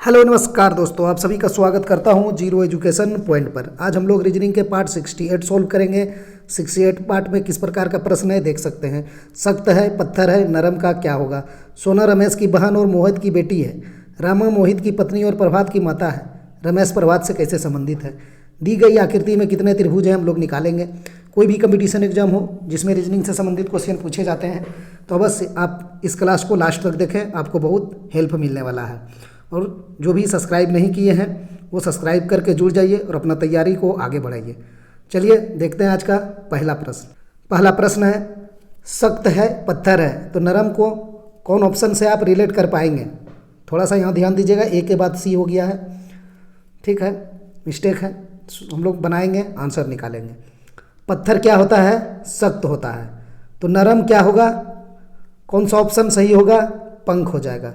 Hello नमस्कार दोस्तों, आप सभी का स्वागत करता हूं जीरो एजुकेशन पॉइंट पर। आज हम लोग रीजनिंग के पार्ट 68 सोल्व करेंगे। 68 पार्ट में किस प्रकार का प्रश्न है देख सकते हैं। सख्त है, पत्थर है, नरम का क्या होगा। सोना रमेश की बहन और मोहित की बेटी है। रामा मोहित की पत्नी और प्रभात की माता है। रमेश प्रभात से कैसे संबंधित है। दी गई आकृति में कितने त्रिभुज हैं हम लोग निकालेंगे। कोई भी कंपटीशन एग्जाम हो जिसमें रीजनिंग से संबंधित क्वेश्चन पूछे जाते हैं तो अवश्य आप इस क्लास को लास्ट तक देखें, आपको बहुत हेल्प मिलने वाला है। और जो भी सब्सक्राइब नहीं किए हैं वो सब्सक्राइब करके जुड़ जाइए और अपना तैयारी को आगे बढ़ाइए। चलिए देखते हैं आज का पहला प्रश्न। पहला प्रश्न है, सख्त है, पत्थर है, तो नरम को कौन ऑप्शन से आप रिलेट कर पाएंगे। थोड़ा सा यहाँ ध्यान दीजिएगा, ए के बाद सी हो गया है, ठीक है, मिस्टेक है। हम लोग बनाएंगे, आंसर निकालेंगे। पत्थर क्या होता है, सख्त होता है, तो नरम क्या होगा, कौन सा ऑप्शन सही होगा, पंख हो जाएगा,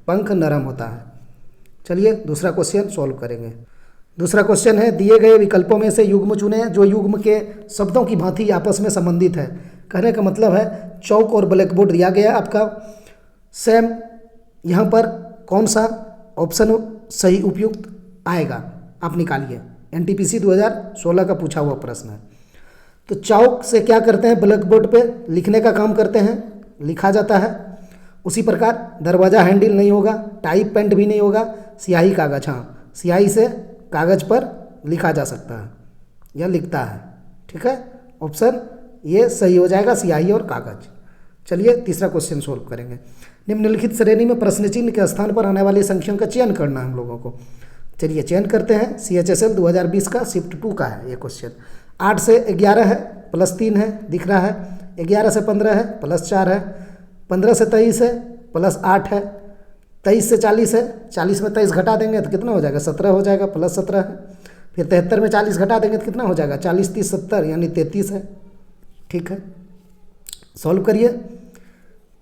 पंख नरम होता है। चलिए दूसरा क्वेश्चन सॉल्व करेंगे। दूसरा क्वेश्चन है, दिए गए विकल्पों में से युग्म चुनें जो युग्म के शब्दों की भांति आपस में संबंधित है। कहने का मतलब है चौक और ब्लैक बोर्ड दिया गया है आपका सेम, यहाँ पर कौन सा ऑप्शन सही उपयुक्त आएगा आप निकालिए। एनटीपीसी 2016 का पूछा हुआ प्रश्न है। तो चौक से क्या करते हैं, ब्लैक बोर्ड पे लिखने का काम करते हैं, लिखा जाता है। उसी प्रकार दरवाज़ा हैंडल नहीं होगा, टाइप पेंट भी नहीं होगा, स्याही कागज, हाँ स्याही से कागज पर लिखा जा सकता है या लिखता है, ठीक है। ऑप्शन ये सही हो जाएगा, स्याही और कागज। चलिए तीसरा क्वेश्चन सोल्व करेंगे। निम्नलिखित श्रेणी में प्रश्न चिन्ह के स्थान पर आने वाली संख्याओं का चयन करना है हम लोगों को। चलिए चयन करते हैं। CHSL 2020 का शिफ्ट 2 का है ये क्वेश्चन। 8 से 11 है, +3 है दिख रहा है। 11 से 15 है, +4 है। 15 से 23 है, +8 है। 23 से 40 है, 40 में 23 घटा देंगे तो कितना हो जाएगा, 17 हो जाएगा, +17 है। फिर 73 में 40 घटा देंगे तो कितना हो जाएगा, 40 30 70 यानी 33 है, ठीक है। सॉल्व करिए।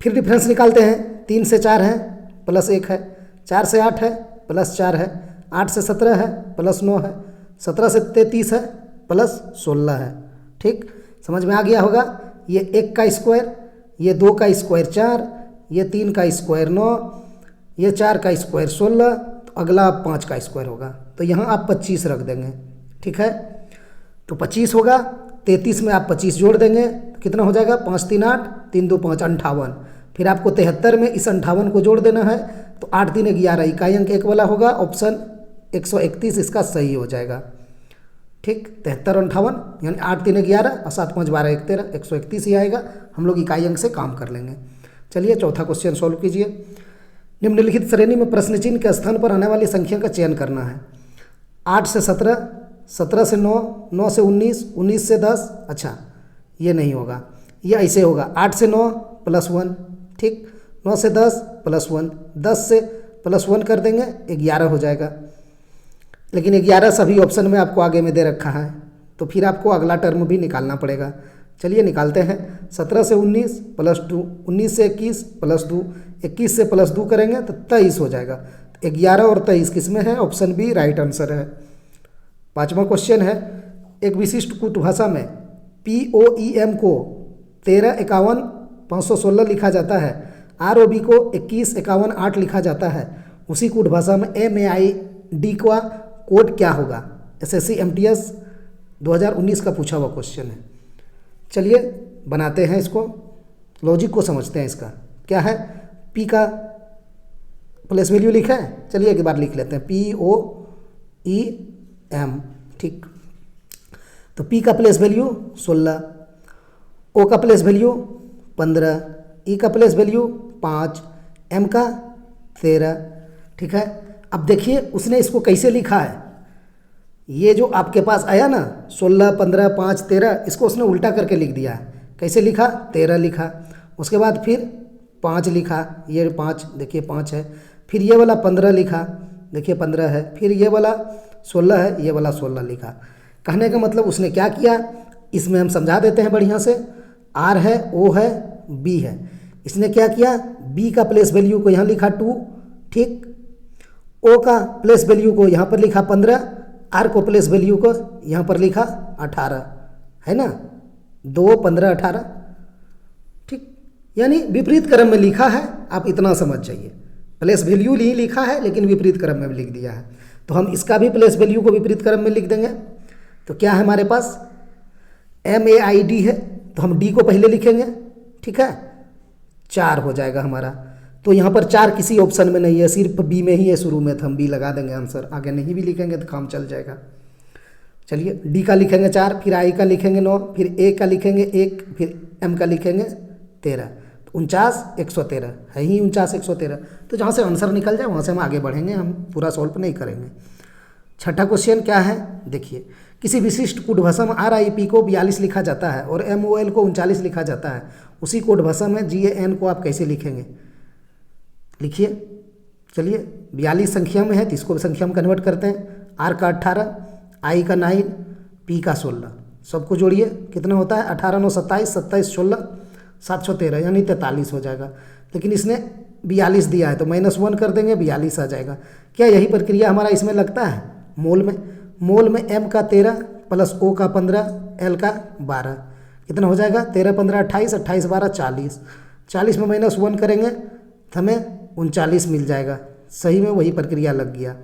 फिर डिफरेंस निकालते हैं। 3 से 4 है, +1 है। 4 से 8 है, +4 है। 8 से 17 है, +9 है। 17 से 33 है, +16 है, ठीक। समझ में आ गया होगा। ये 1 का स्क्वायर, ये 2 का स्क्वायर 4, ये 3 का स्क्वायर 9, ये 4 का स्क्वायर 16, तो अगला 5 का स्क्वायर होगा, तो यहाँ आप 25 रख देंगे, ठीक है। तो 25 होगा। 33 में आप 25 जोड़ देंगे तो कितना हो जाएगा, 5 3 8, 3 2 5 58। फिर आपको 73 में इस 58 को जोड़ देना है, तो 8 3 11 इकाई अंक 1 वाला होगा। ऑप्शन 131 इसका सही हो जाएगा, ठीक। 73 और 58 यानी 8 3 11 और 7 5 12 1 13, 131 ही आएगा। हम लोग इकाई अंक से काम कर लेंगे। चलिए चौथा क्वेश्चन सॉल्व कीजिए। निम्नलिखित श्रेणी में प्रश्न चिन्ह के स्थान पर आने वाली संख्या का चयन करना है। 8 से 17, 17 से 9, 9 से 19, 19 से 10, अच्छा ये नहीं होगा, ये ऐसे होगा। 8 से 9 +1, ठीक। 9 से 10 +1, 10 से +1 कर देंगे 11 हो जाएगा। लेकिन 11 सभी ऑप्शन में आपको आगे में दे रखा है, तो फिर आपको अगला टर्म भी निकालना पड़ेगा। चलिए निकालते हैं। 17 से 19 +2, 19 से 21 +2, 21 से +2 करेंगे तो 23 हो जाएगा। 11 और 23 किस में है, ऑप्शन बी राइट आंसर है। पांचवा क्वेश्चन है, एक विशिष्ट कूट भाषा में POEM को 13 51 516 लिखा जाता है, ROB को 21 51 8 लिखा जाता है। उसी कूट भाषा में MAID का कोड क्या होगा। SSC MTS 2019 का पूछा हुआ क्वेश्चन है। चलिए बनाते हैं इसको, लॉजिक को समझते हैं। इसका क्या है, P का प्लेस वैल्यू लिखा है, चलिए एक बार लिख लेते हैं POEM, ठीक। तो P का प्लेस वैल्यू 16, O का प्लेस वैल्यू 15, E का प्लेस वैल्यू 5, M का 13, ठीक है। अब देखिए उसने इसको कैसे लिखा है। ये जो आपके पास आया ना 16 15 5 13, इसको उसने उल्टा करके लिख दिया है। कैसे लिखा, 13 लिखा, उसके बाद फिर 5 लिखा, ये 5 देखिए 5 है। फिर ये वाला 15 लिखा, देखिए 15 है। फिर ये वाला 16 है, ये वाला 16 लिखा। कहने का मतलब उसने क्या किया, इसमें हम समझा देते हैं बढ़िया से। R है, O है, B है। इसने क्या किया, B का प्लेस वैल्यू को यहाँ लिखा 2, ठीक। O का प्लेस वैल्यू को यहाँ पर लिखा 15, R को प्लेस वैल्यू को यहाँ पर लिखा 18, है ना, 2 15 18, ठीक। यानी विपरीत क्रम में लिखा है, आप इतना समझ जाइए। प्लेस वैल्यू ही लिखा है लेकिन विपरीत क्रम में लिख दिया है, तो हम इसका भी प्लेस वैल्यू को विपरीत क्रम में लिख देंगे। तो क्या है हमारे पास MAID है, तो हम D को पहले लिखेंगे, ठीक है, 4 हो जाएगा हमारा। तो यहाँ पर 4 किसी ऑप्शन में नहीं है, सिर्फ B में ही है शुरू में, तो हम B लगा देंगे आंसर, आगे नहीं भी लिखेंगे तो काम चल जाएगा। चलिए D का लिखेंगे 4, फिर I का लिखेंगे 9, फिर A का लिखेंगे 1, फिर M का लिखेंगे 13, तो 49 113 है ही, 49 113। तो जहाँ से आंसर निकल जाए वहाँ से हम आगे बढ़ेंगे, हम पूरा सॉल्व नहीं करेंगे। छठा क्वेश्चन क्या है देखिए, किसी विशिष्ट कूटभसम RIP को 42 लिखा जाता है और MOL को 39 लिखा जाता है, उसी कूटभसम में GAN को आप कैसे लिखेंगे? लिखिए। चलिए 42 संख्या में है तो इसको संख्या में कन्वर्ट करते हैं, R का 18, I का 9, P का 16, सबको जोड़िए कितना होता है 18 9 27, 27 16 713 यानी 43 हो जाएगा। लेकिन इसने 42 दिया है तो -1 कर देंगे, 42 आ जाएगा। क्या यही प्रक्रिया हमारा इसमें लगता है मोल में? मोल में M का 13 प्लस O का 15, L का 12, कितना हो जाएगा 13 15 28, 28 12 40, 40 में -1 करेंगे तो हमें 39 मिल जाएगा। सही में वही प्रक्रिया लग गया।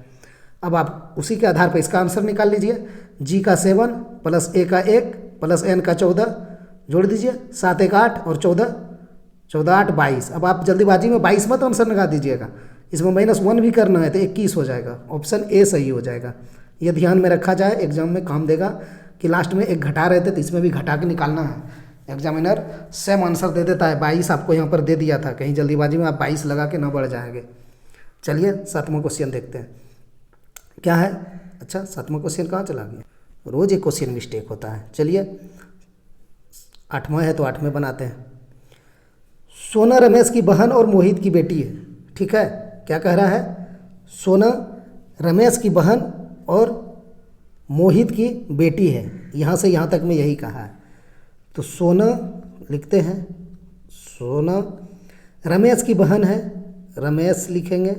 अब आप उसी के आधार पर इसका आंसर निकाल लीजिए। G का 7 प्लस A का 1 प्लस N का 14 जोड़ दीजिए, 7 1 8 और 14 14 8 22। अब आप जल्दीबाजी में 22 मत आंसर लगा दीजिएगा, इसमें -1 भी करना है तो 21 हो जाएगा। ऑप्शन A सही हो जाएगा। ये ध्यान में रखा जाए, एग्जाम में काम देगा कि लास्ट में एक घटा रहे थे तो इसमें भी घटा के निकालना है। एग्जामिनर सेम आंसर दे देता है, 22 आपको यहाँ पर दे दिया था, कहीं जल्दीबाजी में आप 22 लगा के ना बढ़ जाएंगे। चलिए 7वां क्वेश्चन देखते हैं क्या है। अच्छा 7वां क्वेश्चन कहाँ चला गया, रोज़ एक क्वेश्चन मिस्टेक होता है। चलिए 8वां है तो 8वें बनाते हैं। सोना रमेश की बहन और मोहित की बेटी है, ठीक है। क्या कह रहा है, सोना रमेश की बहन और मोहित की बेटी है, यहाँ से यहाँ तक में यही कहा है। तो सोना लिखते हैं, सोना रमेश की बहन है, रमेश लिखेंगे,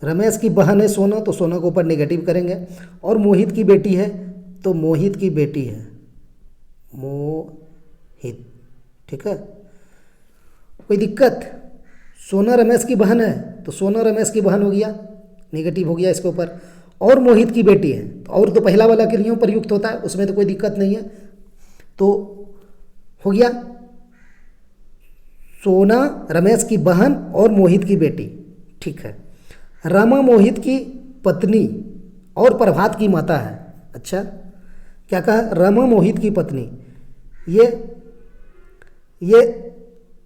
रमेश की बहन है सोना, तो सोना को ऊपर नेगेटिव करेंगे। और मोहित की बेटी है तो मोहित की बेटी है, मोहित, ठीक है। कोई दिक्कत? सोना रमेश की बहन है तो सोना रमेश की बहन हो गया, नेगेटिव हो गया इसके ऊपर। और मोहित की बेटी है तो और तो पहला वाला क्रियाओं प्रयुक्त होता है, उसमें तो कोई दिक्कत नहीं है। तो हो गया सोना रमेश की बहन और मोहित की बेटी, ठीक है। रमा मोहित की पत्नी और प्रभात की माता है। अच्छा क्या कहा, रमा मोहित की पत्नी, ये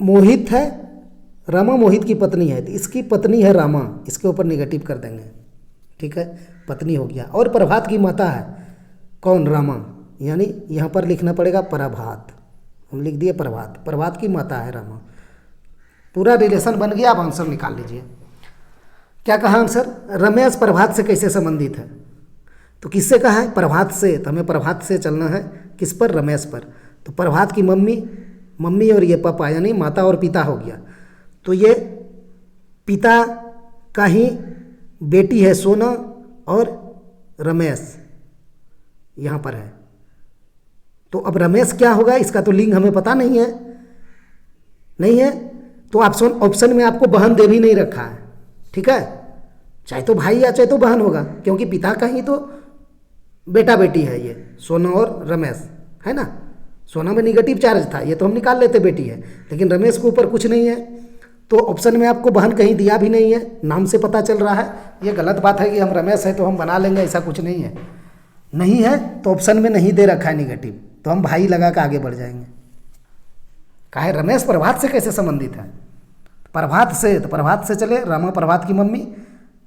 मोहित है, रमा मोहित की पत्नी है तो इसकी पत्नी है रामा, इसके ऊपर नेगेटिव कर देंगे, ठीक है, पत्नी हो गया। और प्रभात की माता है कौन, रामा, यानी यहाँ पर लिखना पड़ेगा प्रभात, हम लिख दिए प्रभात, प्रभात की माता है रामा। पूरा रिलेशन बन गया, आप आंसर निकाल लीजिए। क्या कहा आंसर, रमेश प्रभात से कैसे संबंधित है? तो किससे कहा है, प्रभात से, तो हमें प्रभात से चलना है, किस पर, रमेश पर। तो प्रभात की मम्मी और ये पापा यानी माता और पिता हो गया। तो ये पिता का ही बेटी है सोना और रमेश यहाँ पर है। तो अब रमेश क्या होगा, इसका तो लिंग हमें पता नहीं है, तो ऑप्शन में आपको बहन दे भी नहीं रखा है, ठीक है। चाहे तो भाई या चाहे तो बहन होगा, क्योंकि पिता का ही तो बेटा बेटी है ये सोना और रमेश, है ना। सोना में निगेटिव चार्ज था, ये तो हम निकाल लेते बेटी है, लेकिन रमेश के ऊपर कुछ नहीं है, तो ऑप्शन में आपको बहन कहीं दिया भी नहीं है, नाम से पता चल रहा है। ये गलत बात है कि हम रमेश है तो हम बना लेंगे, ऐसा कुछ नहीं है। नहीं है तो ऑप्शन में नहीं दे रखा है निगेटिव, तो हम भाई लगा कर आगे बढ़ जाएंगे। कहा है रमेश प्रभात से कैसे संबंधित है, प्रभात से, तो प्रभात से चले, रमा प्रभात की मम्मी,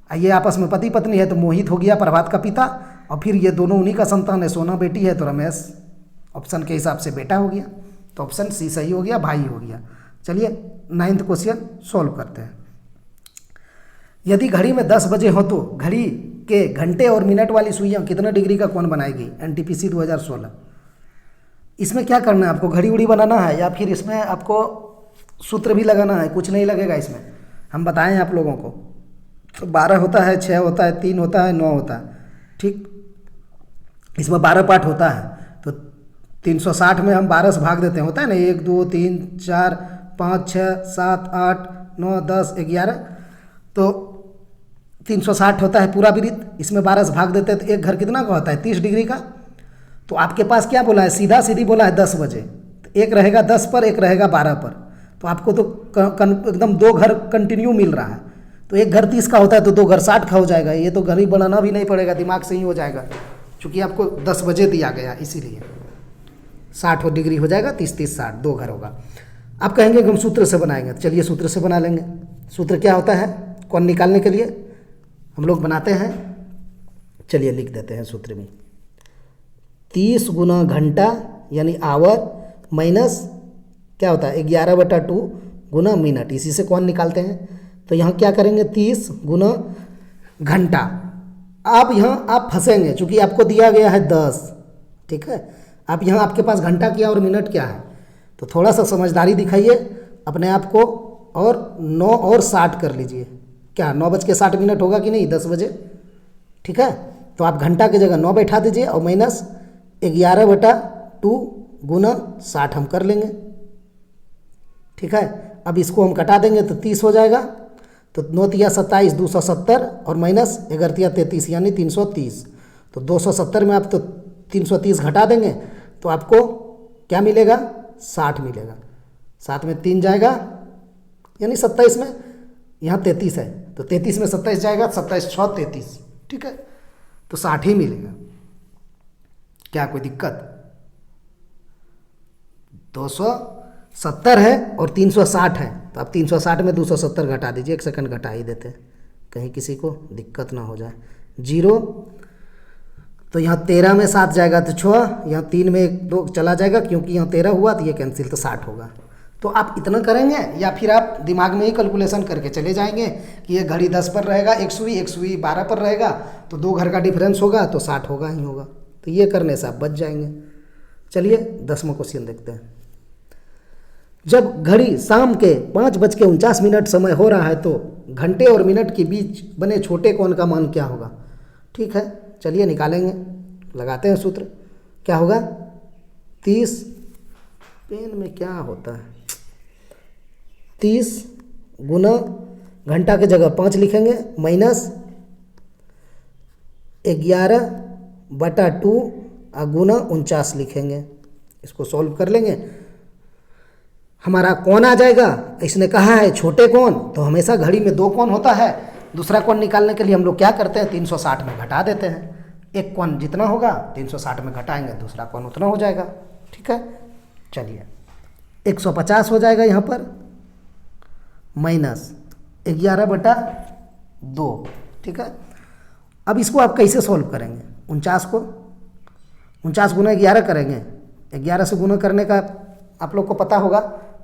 ये आपस में पति पत्नी है तो मोहित हो गया प्रभात का पिता, और फिर ये दोनों उन्हीं का संतान है, सोना बेटी है तो रमेश ऑप्शन के हिसाब से बेटा हो गया। तो ऑप्शन सी सही हो गया, भाई हो गया। चलिए 9वां क्वेश्चन सॉल्व करते हैं। यदि घड़ी में 10 बजे हो तो घड़ी के घंटे और मिनट वाली सुइयां कितना डिग्री का कोण बनाएगी, NTPC 2016। इसमें क्या करना है आपको, घड़ी उड़ी बनाना है या फिर इसमें आपको सूत्र भी लगाना है? कुछ नहीं लगेगा इसमें, हम बताएं आप लोगों को। तो 12 होता है, 6 होता है, 3 होता है, 9 होता है, ठीक। इसमें 12 पार्ट होता है, तो 360 में हम 12 से भाग देते हैं, होता है ना, 1 2 3 4 5 6 7 8 9 10 11, तो 360 होता है पूरा वृत्त, इसमें 12 से भाग देते हैं तो एक घर कितना का होता है 30 डिग्री का। तो आपके पास क्या बोला है, सीधा सीधी बोला है 10 बजे, तो एक रहेगा 10 पर, एक रहेगा 12 पर, तो आपको तो एकदम दो घर कंटिन्यू मिल रहा है। तो एक घर 30 का होता है तो दो घर 60 का हो जाएगा। ये तो घर ही बनाना भी नहीं पड़ेगा, दिमाग से ही हो जाएगा, क्योंकि आपको 10 बजे दिया गया इसीलिए 60 डिग्री हो जाएगा, 30 30 60 दो घर होगा। आप कहेंगे कि हम सूत्र से बनाएंगे, तो चलिए सूत्र से बना लेंगे। सूत्र क्या होता है कोण निकालने के लिए हम लोग बनाते हैं, चलिए लिख देते हैं सूत्र में 30 गुना घंटा यानी आवर माइनस क्या होता है 11/2 गुना मिनट, इसी से कोण निकालते हैं। तो यहाँ क्या करेंगे 30 गुना घंटा। अब यहाँ आप फंसेंगे क्योंकि आपको दिया गया है 10, ठीक है। आप यहाँ आपके पास घंटा क्या और मिनट क्या है, तो थोड़ा सा समझदारी दिखाइए अपने आप को और 9 और 60 कर लीजिए। क्या 9:60 होगा कि नहीं 10 बजे, ठीक है। तो आप घंटा की जगह 9 बैठा दीजिए और माइनस 11/2 गुना 60 हम कर लेंगे, ठीक है। अब इसको हम कटा देंगे तो 30 हो जाएगा, तो 9 तिया 27 270 और माइनस 11 तिया 33 यानी 330। तो 270 में आप तो 330 घटा देंगे तो आपको क्या मिलेगा 60 मिलेगा। 7 में 3 जाएगा यानी 27 में, यहाँ 33 है तो 33 में 27 जाएगा, 27 6 33, ठीक है। तो 60 ही मिलेगा। क्या कोई दिक्कत? 270 है और 360 है, तो आप 360 में 270 घटा दीजिए, 1 सेकंड घटा ही देते हैं कहीं किसी को दिक्कत ना हो जाए। 0 तो यहाँ 13 में 7 जाएगा तो 6, यहाँ 3 में 1 2 चला जाएगा क्योंकि यहाँ 13 हुआ तो ये कैंसिल, तो 60 होगा। तो आप इतना करेंगे या फिर आप दिमाग में ही कैलकुलेशन करके चले जाएंगे कि ये घड़ी 10 पर रहेगा, एक सुई 12 पर रहेगा, तो 2 घर का डिफरेंस होगा तो 60 होगा ही होगा। तो ये करने से आप बच जाएंगे। चलिए 10वां क्वेश्चन देखते हैं। जब घड़ी शाम के 5:49 समय हो रहा है तो घंटे और मिनट के बीच बने छोटे कोण का मान क्या होगा? ठीक है, चलिए निकालेंगे, लगाते हैं सूत्र। क्या होगा 30, पेन में क्या होता है, 30 गुना घंटा की जगह 5 लिखेंगे माइनस 11/2 गुना 49 लिखेंगे। इसको सॉल्व कर लेंगे, हमारा कोण आ जाएगा। इसने कहा है छोटे कोण, तो हमेशा घड़ी में 2 कोण होता है। दूसरा कोण निकालने के लिए हम लोग क्या करते हैं 360 में घटा देते हैं। एक कोण जितना होगा 360 में घटाएंगे, दूसरा कोण उतना हो जाएगा, ठीक है। चलिए 150 हो जाएगा यहाँ पर माइनस 11/2, ठीक है। अब इसको आप कैसे सॉल्व करेंगे? 49 को 49 गुना 11 करेंगे। 11 से गुना करने का आप लोग को पता होगा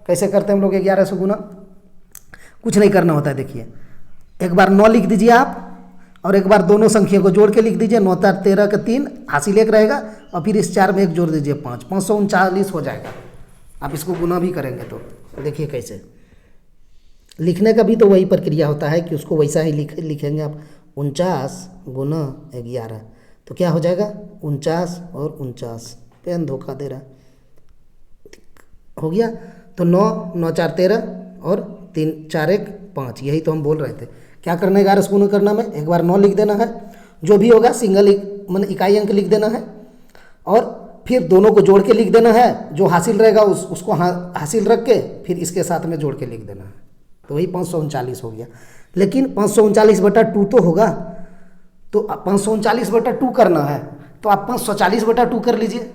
कैसे करते हैं हम लोग 11 से गुना। कुछ नहीं करना होता है, देखिए एक बार 9 लिख दीजिए आप और एक बार दोनों संख्या को जोड़ के लिख दीजिए। 9 13 का 3 हासिल 1 रहेगा और फिर इस 4 में 1 जोड़ दीजिए 5, 539 हो जाएगा। आप इसको गुना भी करेंगे तो देखिए कैसे। लिखने का भी तो वही प्रक्रिया होता है कि उसको वैसा ही लिखेंगे आप। 49 गुना 11 तो क्या हो जाएगा 49 और 49, पेन धोखा दे रहा हो गया। तो 9 9 4 13 और 3 4 1 5, यही तो हम बोल रहे थे। क्या करना है 11 से गुना करना में, एक बार 9 लिख देना है, जो भी होगा सिंगल मतलब इकाई अंक लिख देना है और फिर दोनों को जोड़ के लिख देना है। जो हासिल रहेगा उसको हासिल रख के फिर इसके साथ में जोड़ के लिख देना है, तो वही 539 हो गया। लेकिन 539/2 तो होगा, तो 539/2 करना है तो आप 540/2 कर लीजिए,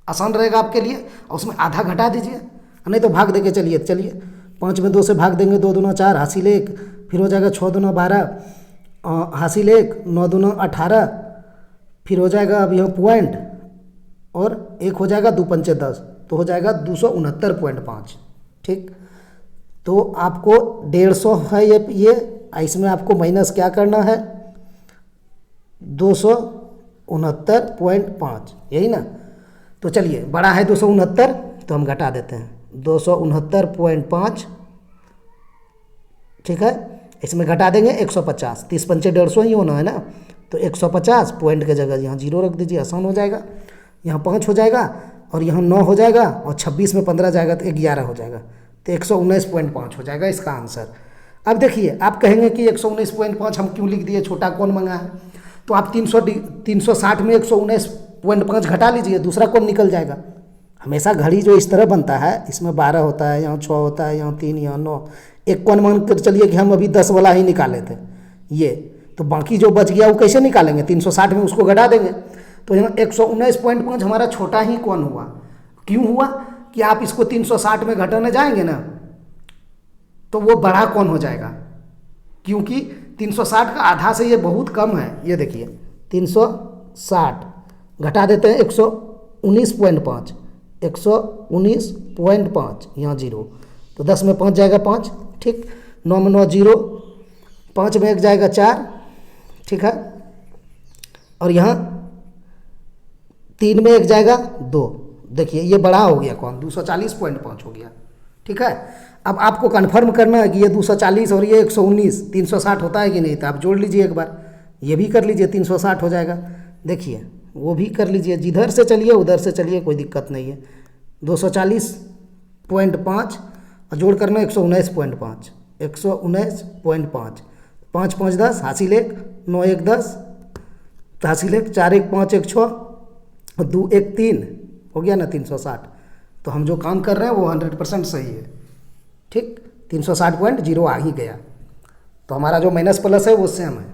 आसान रहेगा आपके लिए। और उसमें आधा घटा दीजिए, नहीं तो भाग देके चलिए 5 में 2 से भाग देंगे, 2 दूना 4 हासिल 1, फिर हो जाएगा 6 दूना 12 हासिल 1, 9 दूना 18, फिर हो जाएगा अब यहाँ पॉइंट और 1 हो जाएगा 2 पंचे 10, तो हो जाएगा 269.5, ठीक। तो आपको 150 है ये इसमें आपको माइनस क्या करना है 269.5, यही ना। तो चलिए बड़ा है 269 तो हम घटा देते हैं 269.5, ठीक है। इसमें घटा देंगे 150, 30 पंचे 150 ही होना है ना, तो 150 पॉइंट के जगह यहाँ 0 रख दीजिए, आसान हो जाएगा। यहाँ 5 हो जाएगा और यहाँ 9 हो जाएगा और 26 में 15 जाएगा तो 11 हो जाएगा, तो 119.5 हो जाएगा इसका आंसर। अब देखिए आप कहेंगे कि 119.5 हम क्यों लिख दिए, छोटा कौन मंगा है, तो आप 360 में 119.5 घटा लीजिए, दूसरा कौन निकल जाएगा। हमेशा घड़ी जो इस तरह बनता है, इसमें 12 होता है, यहाँ 6 होता है, यहाँ 3, यहाँ 9, एक कौन मान कर चलिए कि हम अभी 10 वाला ही निकाले थे ये, तो बाकी जो बच गया वो कैसे निकालेंगे, 360 में उसको घटा देंगे। तो यहाँ 119.5 हमारा छोटा ही कौन हुआ। क्यों हुआ कि आप इसको 360 में घटाने जाएंगे ना तो वो बड़ा कौन हो जाएगा, क्योंकि 360 का आधा से ये बहुत कम है। ये देखिए 360 घटा देते हैं 119.5, 119.5 यहाँ 0, तो 10 में 5 जाएगा 5, ठीक, 9 में 9 0, 5 में 1 जाएगा 4, ठीक है, और यहाँ 3 में 1 जाएगा 2। देखिए ये बड़ा हो गया कौन, 240.5 हो गया, ठीक है। अब आपको कंफर्म करना है कि ये 240 और ये 119 360 होता है कि नहीं, तो आप जोड़ लीजिए एक बार, ये भी कर लीजिए 360 हो जाएगा। देखिए वो भी कर लीजिए, जिधर से चलिए उधर से चलिए, कोई दिक्कत नहीं है। 240.5 और जोड़ करना 119.5, 119.5, 5 5 10 हासिल 1, 9 1 10 हासिल 1, 4 1 5 1 6 और 2 1 3 हो गया ना 360। तो हम जो काम कर रहे हैं वो 100% सही है, ठीक, 360.0 आ ही गया। तो हमारा जो माइनस प्लस है वो सेम है।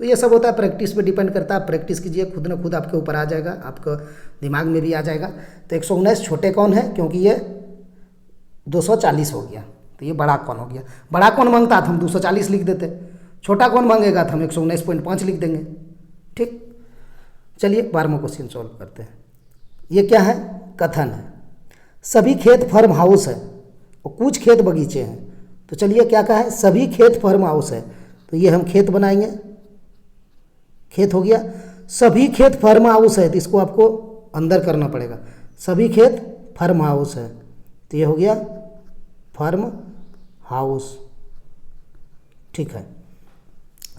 तो ये सब होता है, प्रैक्टिस पे डिपेंड करता है, प्रैक्टिस कीजिए, खुद न खुद आपके ऊपर आ जाएगा, आपका दिमाग में भी आ जाएगा। तो 119 छोटे कौन है, क्योंकि ये 240 हो गया, तो ये बड़ा कौन हो गया। बड़ा कौन मांगता तो हम 240 लिख देते, छोटा कौन मांगेगा तो हम 119.5 लिख देंगे, ठीक। चलिए 12वां क्वेश्चन सॉल्व करते हैं। ये क्या है, कथन है, सभी खेत फार्म हाउस है और कुछ खेत बगीचे हैं। तो चलिए क्या कहा है, सभी खेत फार्म हाउस है, तो ये हम खेत बनाएंगे, खेत हो गया। सभी खेत फार्म हाउस है, तो इसको आपको अंदर करना पड़ेगा, सभी खेत फार्म हाउस है, तो ये हो गया फार्म हाउस, ठीक है।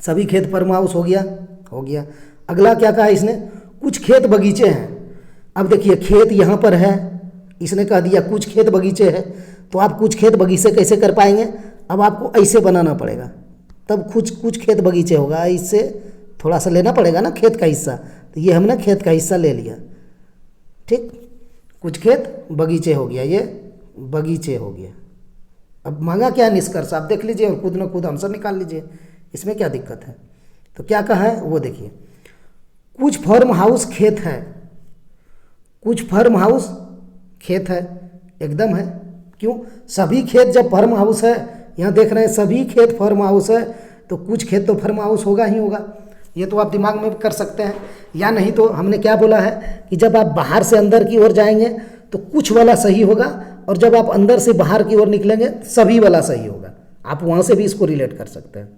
सभी खेत फार्म हाउस हो गया, हो गया। अगला क्या कहा इसने, कुछ खेत बगीचे हैं। अब देखिए खेत यहाँ पर है, इसने कह दिया कुछ खेत बगीचे हैं, तो आप कुछ खेत बगीचे कैसे कर पाएंगे, अब आपको ऐसे बनाना पड़ेगा, तब कुछ खेत बगीचे होगा, इससे थोड़ा सा लेना पड़ेगा ना खेत का हिस्सा, तो ये हमने खेत का हिस्सा ले लिया, ठीक, कुछ खेत बगीचे हो गया, ये बगीचे हो गया। अब मांगा क्या निष्कर्ष, आप देख लीजिए और खुद न खुद आंसर निकाल लीजिए, इसमें क्या दिक्कत है। तो क्या कहा है वो देखिए, कुछ फार्म हाउस खेत है, कुछ फार्म हाउस खेत है, एकदम है। क्यों, सभी खेत जब फार्म हाउस है, यहाँ देख रहे हैं सभी खेत फार्म हाउस है, तो कुछ खेत तो फार्म हाउस होगा ही होगा। ये तो आप दिमाग में कर सकते हैं, या नहीं तो हमने क्या बोला है कि जब आप बाहर से अंदर की ओर जाएंगे तो कुछ वाला सही होगा, और जब आप अंदर से बाहर की ओर निकलेंगे सभी वाला सही होगा। आप वहाँ से भी इसको रिलेट कर सकते हैं।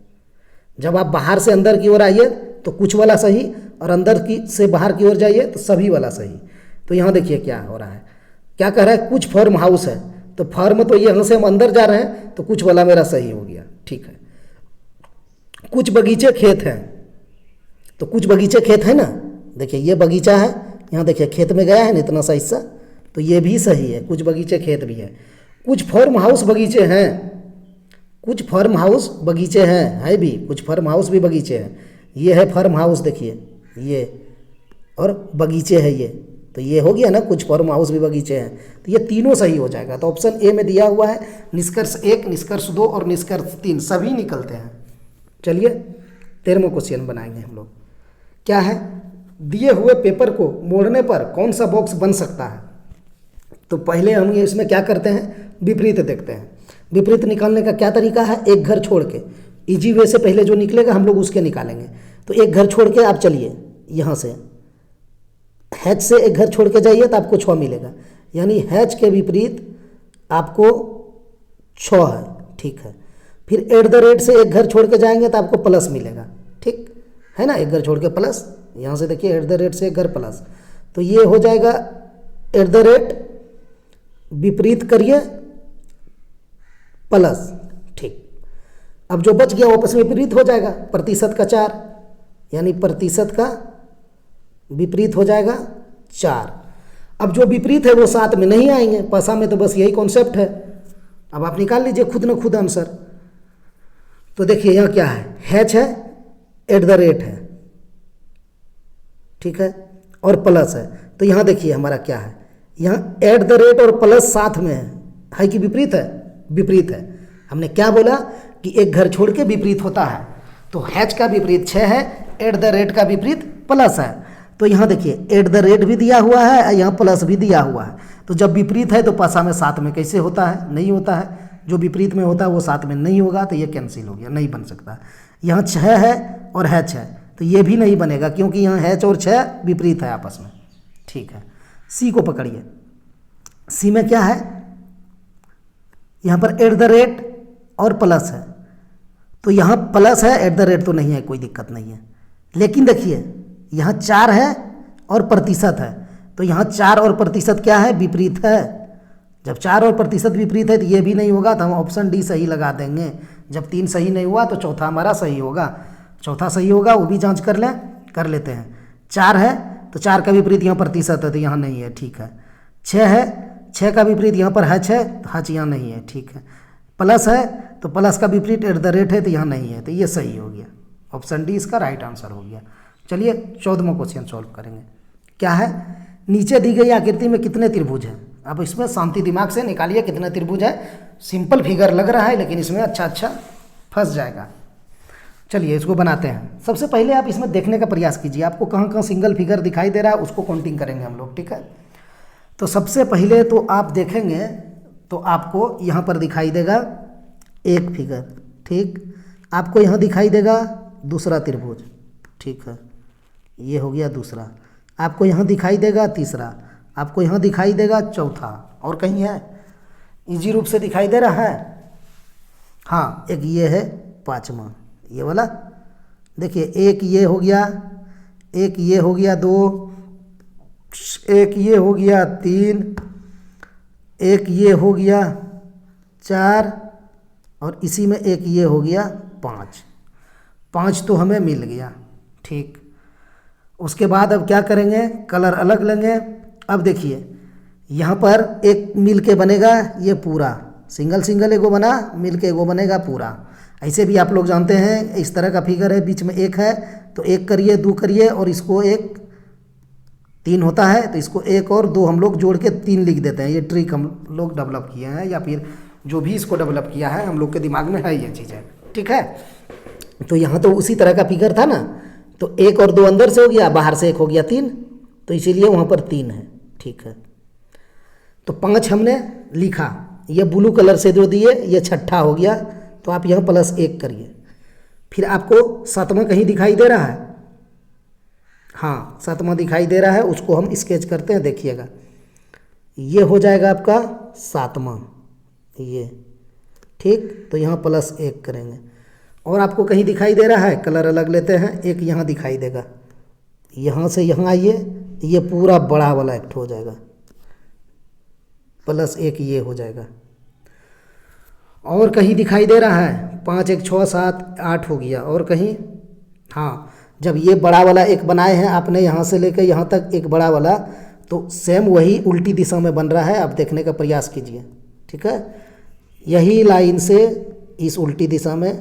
जब आप बाहर से अंदर की ओर आइए तो कुछ वाला सही, और अंदर की से बाहर की ओर जाइए तो सभी वाला सही। तो यहाँ देखिए क्या हो रहा है, क्या कह रहा है, कुछ फार्म हाउस है, तो फार्म तो यहाँ से हम अंदर जा रहे हैं, तो कुछ वाला मेरा सही हो गया, ठीक है। कुछ बगीचे खेत हैं, तो कुछ बगीचे खेत है ना, देखिए ये बगीचा है, यहाँ देखिए खेत में गया है ना इतना सा हिस्सा, तो ये भी सही है, कुछ बगीचे खेत भी है। कुछ फार्म हाउस बगीचे हैं, कुछ फार्म हाउस बगीचे हैं, है भी कुछ फार्म हाउस भी बगीचे हैं। ये है फार्म हाउस, देखिए ये, और बगीचे है ये, तो ये हो गया ना, कुछ फार्म हाउस भी बगीचे हैं, तो ये तीनों सही हो जाएगा। तो ऑप्शन ए में दिया हुआ है निष्कर्ष 1, निष्कर्ष 2 और निष्कर्ष 3 सभी निकलते हैं। चलिए 13वां क्वेश्चन बनाएंगे हम लोग। क्या है, दिए हुए पेपर को मोड़ने पर कौन सा बॉक्स बन सकता है। तो पहले हम ये इसमें क्या करते हैं, विपरीत देखते हैं। विपरीत निकालने का क्या तरीका है, एक घर छोड़ के, इजी वे से पहले जो निकलेगा हम लोग उसके निकालेंगे। तो एक घर छोड़ के आप चलिए, यहाँ से हैच से एक घर छोड़ के जाइए तो आपको 6 मिलेगा, यानी हैच के विपरीत आपको 6 है, ठीक है। फिर एट द रेट से एक घर छोड़ के जाएंगे तो आपको प्लस मिलेगा, ठीक है ना, एक घर छोड़ के प्लस, यहाँ से देखिए एट द रेट से एक घर प्लस, तो ये हो जाएगा एट द रेट विपरीत करिए प्लस, ठीक। अब जो बच गया वापस विपरीत हो जाएगा, प्रतिशत का 4, यानी प्रतिशत का विपरीत हो जाएगा 4। अब जो विपरीत है वो साथ में नहीं आएंगे, पासा में तो बस यही कॉन्सेप्ट है। अब आप निकाल लीजिए खुद न खुद आंसर। तो देखिए यहाँ क्या है, हैच है, एट द रेट है, ठीक है, और प्लस है। तो यहाँ देखिए हमारा क्या है, यहाँ एट द रेट और प्लस साथ में है कि विपरीत है? विपरीत है। हमने क्या बोला कि एक घर छोड़ के विपरीत होता है, तो हैच का विपरीत 6 है, एट द रेट का विपरीत प्लस है। तो यहाँ देखिए एट द रेट भी दिया हुआ है, यहाँ प्लस भी दिया हुआ है। तो जब विपरीत है तो पासा में साथ में कैसे होता है? नहीं होता है। जो विपरीत में होता है वो साथ में नहीं होगा, तो ये कैंसिल हो गया, नहीं बन सकता। यहाँ 6 है और हैच है, तो ये भी नहीं बनेगा क्योंकि यहाँ हैच और 6 विपरीत है आपस में, ठीक है। सी को पकड़िए, सी में क्या है, यहाँ पर एट द रेट और प्लस है, तो यहाँ प्लस है, एट द रेट तो नहीं है, कोई दिक्कत नहीं है। लेकिन देखिए यहाँ 4 है और प्रतिशत है, तो यहाँ 4 और प्रतिशत क्या है? विपरीत है। जब 4 और प्रतिशत विपरीत है तो ये भी नहीं होगा, तो हम ऑप्शन डी सही लगा देंगे। जब 3 सही नहीं हुआ तो चौथा हमारा सही होगा, चौथा सही होगा, वो भी जांच कर लें, कर लेते हैं। 4 है तो 4 का विपरीत यहाँ प्रतिशत है, तो यहाँ नहीं है, ठीक है। 6 है, 6 का विपरीत यहाँ पर हैच है, तो हैच यहाँ नहीं है, ठीक है। प्लस है तो प्लस का विपरीत एट द रेट है, तो यहाँ नहीं है, तो ये सही हो गया। ऑप्शन डी इसका राइट आंसर हो गया। चलिए 14वां क्वेश्चन सॉल्व करेंगे। क्या है, नीचे दी गई आकृति में कितने त्रिभुज हैं? अब इसमें शांति दिमाग से निकालिए कितने त्रिभुज है। सिंपल फिगर लग रहा है लेकिन इसमें अच्छा फंस जाएगा। चलिए इसको बनाते हैं। सबसे पहले आप इसमें देखने का प्रयास कीजिए, आपको कहाँ कहाँ सिंगल फिगर दिखाई दे रहा है, उसको काउंटिंग करेंगे हम लोग, ठीक है। तो सबसे पहले तो आप देखेंगे तो आपको यहाँ पर दिखाई देगा एक फिगर, ठीक। आपको यहाँ दिखाई देगा दूसरा त्रिभुज, ठीक है, ये हो गया दूसरा। आपको यहाँ दिखाई देगा तीसरा, आपको यहाँ दिखाई देगा चौथा, और कहीं है इजी रूप से दिखाई दे रहा है? हाँ, एक ये है पाँचवा, ये वाला देखिए, एक ये हो गया, एक ये हो गया 2, एक ये हो गया 3, एक ये हो गया 4, और इसी में एक ये हो गया 5। 5 तो हमें मिल गया, ठीक। उसके बाद अब क्या करेंगे, कलर अलग लेंगे। अब देखिए यहाँ पर एक मिल के बनेगा ये पूरा, सिंगल सिंगल एगो बना, मिल के एगो बनेगा पूरा। ऐसे भी आप लोग जानते हैं इस तरह का फिगर है, बीच में एक है तो 1 करिए, 2 करिए, और इसको 1 3 होता है तो इसको 1 और 2 हम लोग जोड़ के 3 लिख देते हैं। ये ट्रिक हम लोग डेवलप किए हैं, या फिर जो भी इसको डेवलप किया है हम लोग के दिमाग में है ये चीज़ें, ठीक है। तो यहाँ तो उसी तरह का फिगर था ना, तो 1 और 2 अंदर से हो गया, बाहर से 1 हो गया 3, तो इसीलिए वहाँ पर 3 है, ठीक है। तो 5 हमने लिखा, ये ब्लू कलर से जो दिए ये छठा हो गया, तो आप यहाँ +1 करिए। फिर आपको 7वां कहीं दिखाई दे रहा है? हाँ, 7वां दिखाई दे रहा है, उसको हम स्केच करते हैं, देखिएगा ये हो जाएगा आपका 7वां, ये, ठीक। तो यहाँ +1 करेंगे। और आपको कहीं दिखाई दे रहा है, कलर अलग लेते हैं, एक यहाँ दिखाई देगा, यहाँ से यहाँ आइए, ये पूरा बड़ा वाला एक्ट हो जाएगा, +1 ये हो जाएगा। और कहीं दिखाई दे रहा है, 5 1 6 7 8 हो गया, और कहीं, हाँ, जब ये बड़ा वाला एक बनाए हैं आपने, यहाँ से लेकर यहाँ तक एक बड़ा वाला, तो सेम वही उल्टी दिशा में बन रहा है, आप देखने का प्रयास कीजिए, ठीक है। यही लाइन से इस उल्टी दिशा में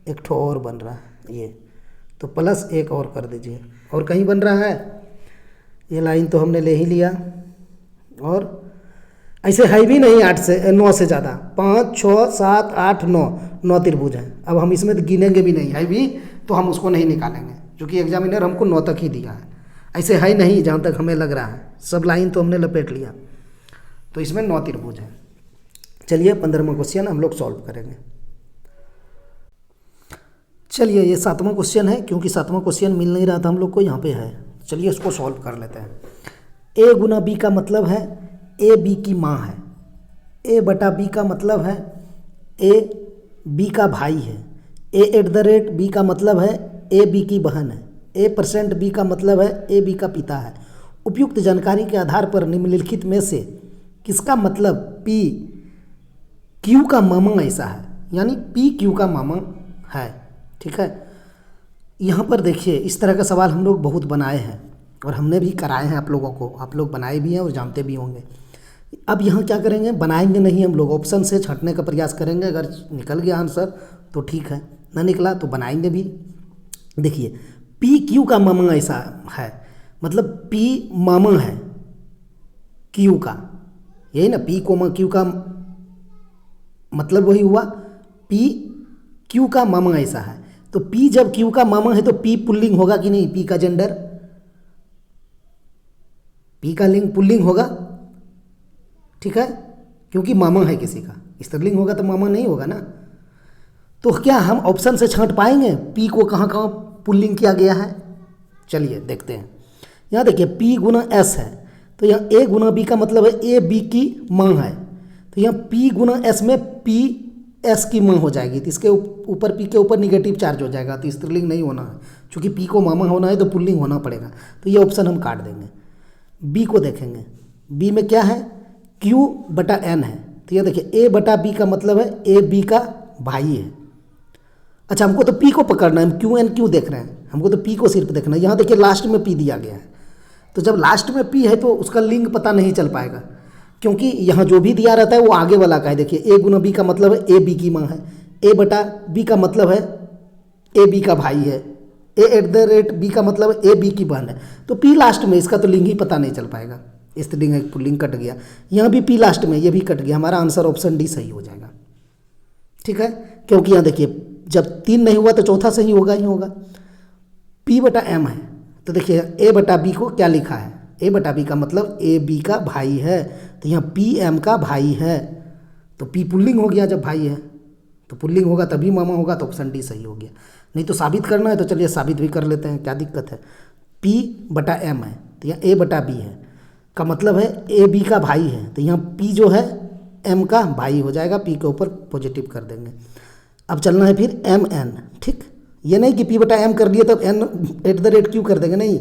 एक ठो और बन रहा है ये, तो +1 और कर दीजिए। और कहीं बन रहा है, ये लाइन तो हमने ले ही लिया, और ऐसे है भी नहीं 8 से 9 से ज़्यादा, 5 6 7 8 9 त्रिभुज हैं। अब हम इसमें गिनेंगे भी नहीं, है भी तो हम उसको नहीं निकालेंगे, क्योंकि एग्जामिनर हमको 9 तक ही दिया है। ऐसे है नहीं जहाँ तक हमें लग रहा है, सब लाइन तो हमने लपेट लिया, तो इसमें 9 त्रिभुज हैं। चलिए 15वां क्वेश्चन हम लोग सॉल्व करेंगे। चलिए ये 7वां क्वेश्चन है, क्योंकि 7वां क्वेश्चन मिल नहीं रहा था हम लोग को, यहाँ पे है। चलिए इसको सॉल्व कर लेते हैं। A × B का मतलब है A B की माँ है, A/B का मतलब है A B का भाई है, A@B का मतलब है A B की बहन है, A% का मतलब है A B का पिता है। उपयुक्त जानकारी के आधार पर निम्नलिखित में से किसका मतलब P Q का मामा ऐसा है, यानी P Q का मामा है, ठीक है। यहाँ पर देखिए इस तरह का सवाल हम लोग बहुत बनाए हैं और हमने भी कराए हैं आप लोगों को, आप लोग बनाए भी हैं और जानते भी होंगे। अब यहाँ क्या करेंगे, बनाएंगे नहीं हम लोग, ऑप्शन से छांटने का प्रयास करेंगे, अगर निकल गया आंसर तो ठीक है, ना निकला तो बनाएंगे भी। देखिए पी क्यू का मामा ऐसा है, मतलब पी मामा है क्यू का, यही ना, पी कोमा क्यू का मतलब वही हुआ, पी क्यू का मामा ऐसा है। तो पी जब क्यू का मामा है तो पी पुल्लिंग होगा कि नहीं, पी का जेंडर, पी का लिंग पुल्लिंग होगा, ठीक है, क्योंकि मामा है किसी का, स्त्रीलिंग होगा तो मामा नहीं होगा ना। तो क्या हम ऑप्शन से छांट पाएंगे पी को कहाँ कहाँ पुल्लिंग किया गया है? चलिए देखते हैं। यहाँ देखिए पी गुना एस है, तो यहाँ ए गुना बी का मतलब है ए बी की माँ है, तो यहाँ पी गुना एस में पी एस की माँ हो जाएगी, तो इसके ऊपर पी के ऊपर निगेटिव चार्ज हो जाएगा, तो स्त्रीलिंग नहीं होना है, क्योंकि पी को मामा होना है तो पुल्लिंग होना पड़ेगा, तो ये ऑप्शन हम काट देंगे। बी को देखेंगे, बी में क्या है, क्यू बटा एन है, तो ये देखिए ए बटा बी का मतलब है ए बी का भाई है। अच्छा हमको तो पी को पकड़ना है, हम क्यू एन क्यों देख रहे हैं, हमको तो पी को सिर्फ देखना है। यहाँ देखिए लास्ट में पी दिया गया है, तो जब लास्ट में पी है तो उसका लिंक पता नहीं चल पाएगा, क्योंकि यहाँ जो भी दिया रहता है वो आगे वाला का है। देखिए ए गुना बी का मतलब है ए बी की माँ है, ए बटा बी का मतलब है ए बी का भाई है, ए एट द रेट बी का मतलब है ए बी की बहन है, तो पी लास्ट में, इसका तो लिंक ही पता नहीं चल पाएगा, स्त्रीलिंग है पुल्लिंग कट गया। यहाँ भी पी लास्ट में, ये भी कट गया, हमारा आंसर ऑप्शन डी सही हो जाएगा, ठीक है, क्योंकि यहाँ देखिए जब 3 नहीं हुआ तो चौथा सही होगा ही होगा। पी बटा एम है, तो देखिए ए बटा बी को क्या लिखा है, ए बटा बी का मतलब ए बी का भाई है, तो यहाँ पी एम का भाई है, तो पी पुल्लिंग हो गया, जब भाई है तो पुल्लिंग होगा तभी मामा होगा, तो ऑप्शन डी सही हो गया। नहीं तो साबित करना है तो चलिए साबित भी कर लेते हैं, क्या दिक्कत है। पी बटा एम है, तो यहाँ ए बटा बी है का मतलब है ए बी का भाई है, तो यहाँ पी जो है एम का भाई हो जाएगा, पी के ऊपर पॉजिटिव कर देंगे। अब चलना है फिर एम एन, ठीक, ये नहीं कि पी बटा एम कर दिए तब N at the rate Q कर देंगे, नहीं,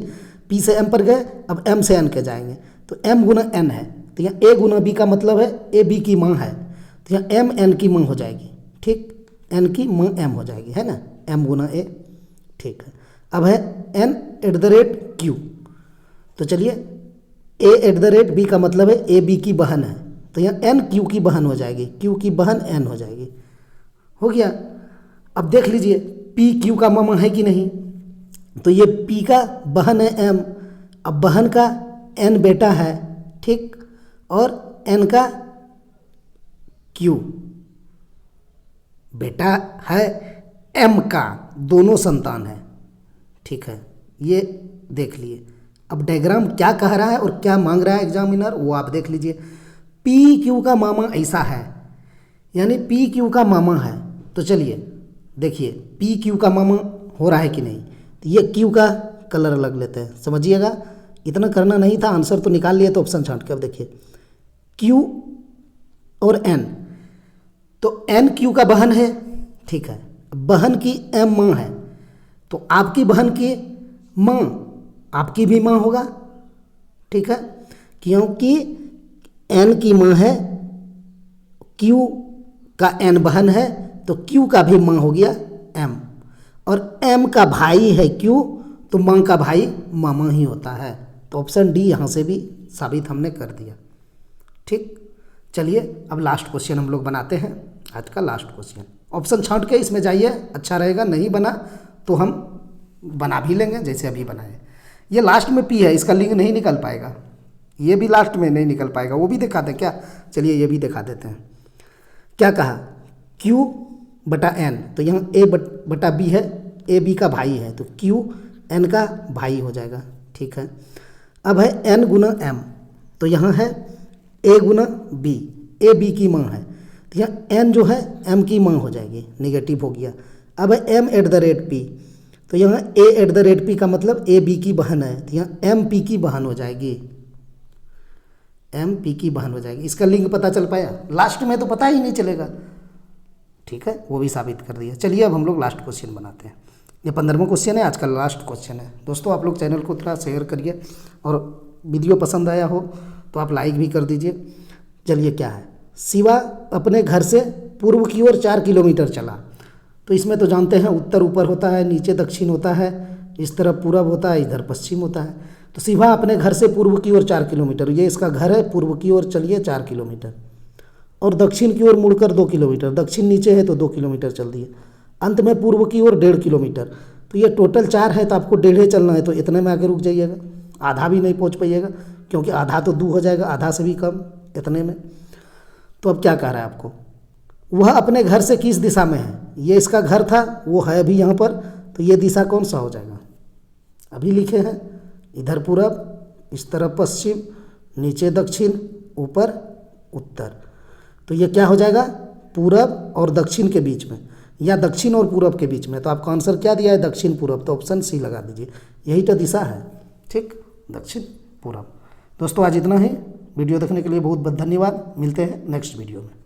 पी से एम पर गए, अब एम से एन के जाएंगे, तो एम गुना एन है, तो यहाँ ए गुना बी का मतलब है ए बी की माँ है, तो यहाँ एम एन की माँ हो जाएगी, ठीक, एन की माँ एम हो जाएगी, है ना, एम गुना ए, ठीक है। अब है N at the rate Q, तो चलिए A at the rate B का मतलब है ए बी की बहन है, तो यहाँ एन क्यू की बहन हो जाएगी, क्यू की बहन एन हो जाएगी, हो गया। अब देख लीजिए पी क्यू का मामा है कि नहीं, तो ये पी का बहन है एम, अब बहन का एन बेटा है, ठीक, और एन का क्यू बेटा है एम का, दोनों संतान है, ठीक है, ये देख लिए। अब डायग्राम क्या कह रहा है और क्या मांग रहा है एग्जामिनर वो आप देख लीजिए। पी क्यू का मामा ऐसा है, यानी पी क्यू का मामा है, तो चलिए देखिए पी क्यू का मामा हो रहा है कि नहीं, तो ये क्यू का कलर अलग लेते हैं, समझिएगा, इतना करना नहीं था, आंसर तो निकाल लिया, तो ऑप्शन छांट के अब देखिए क्यू और एन, तो एन क्यू का बहन है, ठीक है, बहन की एम माँ है, तो आपकी बहन की माँ आपकी भी माँ होगा, ठीक है, क्योंकि एन की माँ है, क्यू का एन बहन है, तो क्यू का भी माँ हो गया एम, और एम का भाई है क्यू, तो माँ का भाई मामा ही होता है, तो ऑप्शन डी यहाँ से भी साबित हमने कर दिया, ठीक। चलिए अब लास्ट क्वेश्चन हम लोग बनाते हैं, आज का लास्ट क्वेश्चन, ऑप्शन छांट के इसमें जाइए, अच्छा रहेगा, नहीं बना तो हम बना भी लेंगे जैसे अभी बनाए। ये लास्ट में पी है, इसका लिंक नहीं निकल पाएगा, ये भी लास्ट में नहीं निकल पाएगा, वो भी दिखा दें क्या, चलिए ये भी दिखा देते हैं। क्या कहा, क्यू बटा एन, तो यहाँ ए बटा बी है, ए बी का भाई है, तो क्यू एन का भाई हो जाएगा, ठीक है। अब है एन गुना एम, तो यहाँ है ए गुना बी, ए बी की माँ है, तो यहाँ एन जो है एम की माँ हो जाएगी, निगेटिव हो गया। अब है M at the rate P, तो यहाँ A at the rate P का मतलब ए बी की बहन है, तो यहाँ एम पी की बहन हो जाएगी, एम पी की बहन हो जाएगी। इसका लिंक पता चल पाया, लास्ट में तो पता ही नहीं चलेगा, ठीक है, वो भी साबित कर दिया। चलिए अब हम लोग लास्ट क्वेश्चन बनाते हैं, ये 15वां क्वेश्चन है, आज का लास्ट क्वेश्चन है। दोस्तों आप लोग चैनल को थोड़ा शेयर करिए, और वीडियो पसंद आया हो तो आप लाइक भी कर दीजिए। चलिए क्या है, शिवा अपने घर से पूर्व की ओर 4 किलोमीटर चला, तो इसमें तो जानते हैं उत्तर ऊपर होता है, नीचे दक्षिण होता है, इस तरफ पूरब होता है, इधर पश्चिम होता है। तो शिवा अपने घर से पूर्व की ओर 4 किलोमीटर, ये इसका घर है, पूर्व की ओर चलिए 4 किलोमीटर, और दक्षिण की ओर मुड़कर 2 किलोमीटर, दक्षिण नीचे है तो 2 किलोमीटर चल दिए। अंत में पूर्व की ओर 1.5 किलोमीटर। तो ये टोटल 4 है, तो आपको 1.5 चलना है, तो इतने में आके रुक जाइएगा, आधा भी नहीं पहुंच पाइएगा, क्योंकि आधा तो 2 हो जाएगा, आधा से भी कम इतने में। तो अब क्या कह रहा है आपको, वह अपने घर से किस दिशा में है। ये इसका घर था, वो है अभी यहाँ पर, तो ये दिशा कौन सा हो जाएगा, अभी लिखे हैं, इधर पूरब, इस तरफ पश्चिम, नीचे दक्षिण, ऊपर उत्तर। तो ये क्या हो जाएगा, पूरब और दक्षिण के बीच में, या दक्षिण और पूरब के बीच में। तो आपका आंसर क्या दिया है, दक्षिण पूरब, तो ऑप्शन सी लगा दीजिए, यही तो दिशा है। ठीक, दक्षिण पूरब। दोस्तों आज इतना ही, वीडियो देखने के लिए बहुत बहुत धन्यवाद। मिलते हैं नेक्स्ट वीडियो में।